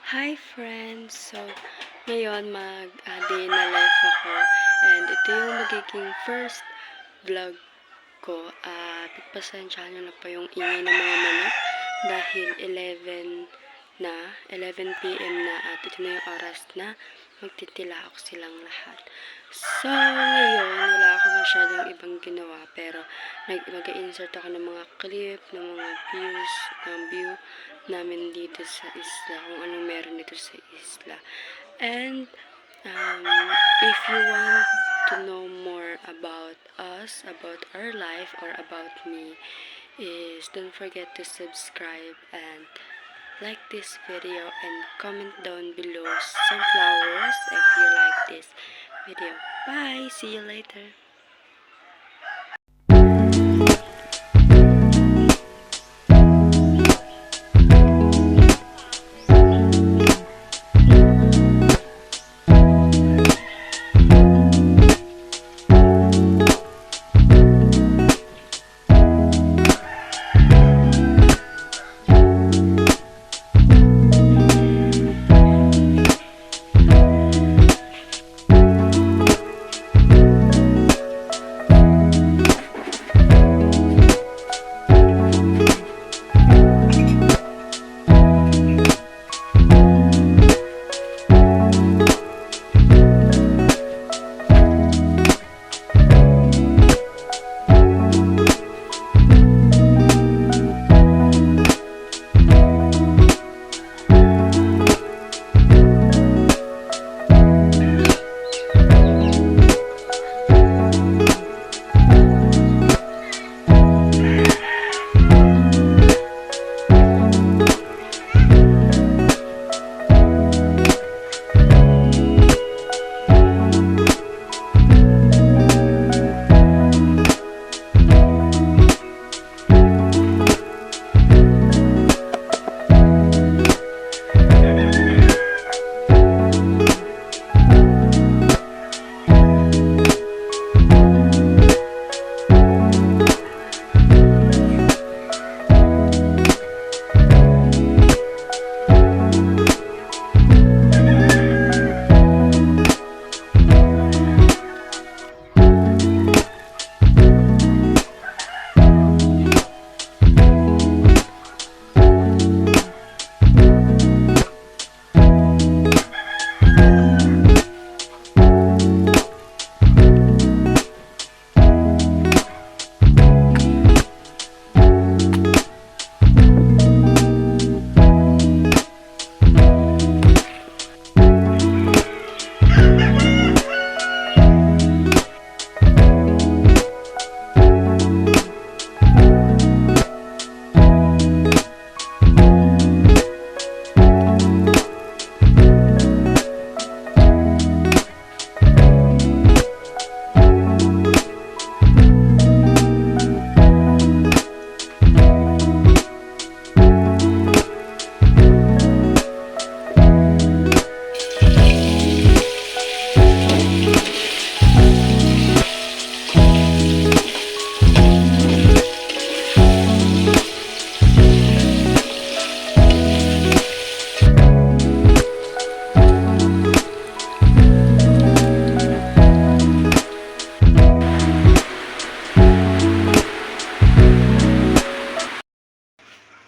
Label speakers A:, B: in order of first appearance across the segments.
A: Hi friends! So, ngayon mag-day na life ako and ito yung magiging first vlog ko at pagpasensyahan nyo na po yung ingay ng mga manok dahil 11 p.m. na at ito na yung oras na magtitilaok silang lahat. So, ngayon wala akong masyadong ibang ginawa pero mag-insert ako ng mga clip, ng mga views, ng view namin dito sa isla, kung anong meron dito sa isla. And if you want to know more about us, about our life, or about me, is don't forget to subscribe and like this video and comment down below some flowers if you like this video. Bye! See you later!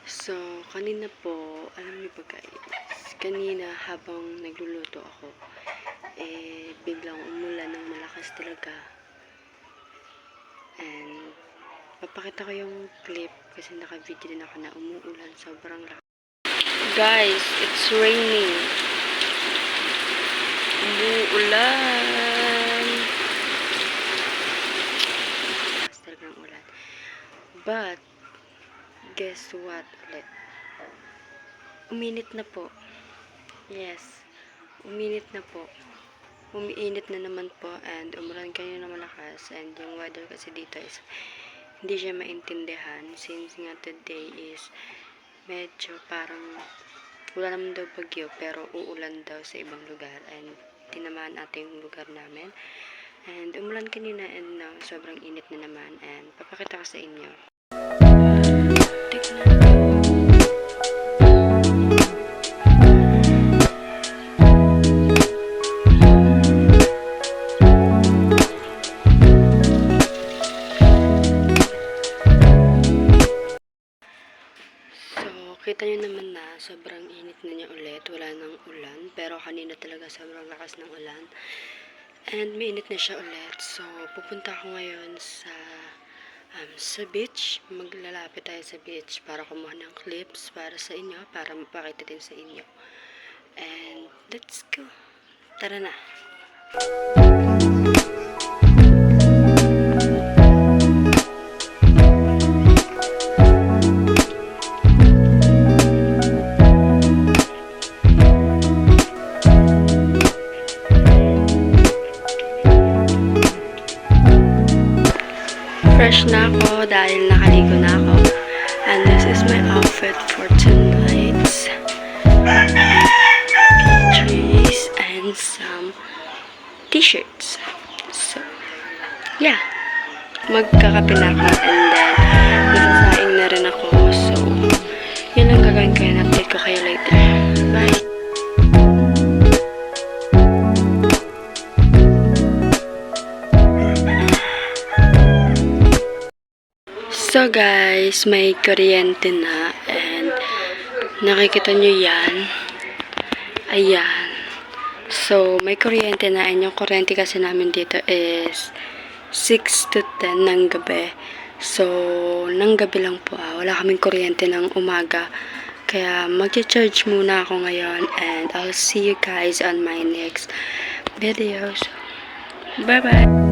A: So, kanina po, alam niyo ba guys, kanina habang nagluluto ako, biglang umulan ng malakas talaga. And, papakita ko yung clip kasi naka-video din ako na umuulan, sobrang lakas. Guys, it's raining. Umuulan. Lakas talagang ulan. But, guess what ulit? Uminit na po. Yes. Uminit na po. Umiinit na naman po and umulan kayo na malakas and yung weather kasi dito is hindi siya maintindihan since nga today is medyo parang wala naman daw bagyo pero uulan daw sa ibang lugar and tinamaan natin yung lugar namin and umulan kanina and now sobrang init na naman and papakita ko sa inyo. Tignan. kita nyo naman na sobrang init na niya ulit. Wala nang ulan. Pero kanina talaga sobrang lakas ng ulan. And mainit na siya ulit. So, pupunta ako ngayon sa beach. Maglalapit tayo sa beach para kumuha ng clips para sa inyo. Para mapakita din sa inyo. And let's go. Tara na. Fresh na ako dahil nakaligo na ako. And this is my outfit for tonight's trees and some t-shirts. So, yeah. Magkakape na ako and then magsasaing na rin ako. So, yun ang gagawin ko and update ko kayo later. Bye! So guys, may kuryente na and nakikita nyo yan. Ayan. So, may kuryente na and yung kuryente kasi namin dito is 6 to 10 ng gabi. So, ng gabi lang po wala kaming kuryente ng umaga. Kaya mag-charge muna ako ngayon and I'll see you guys on my next videos. Bye-bye!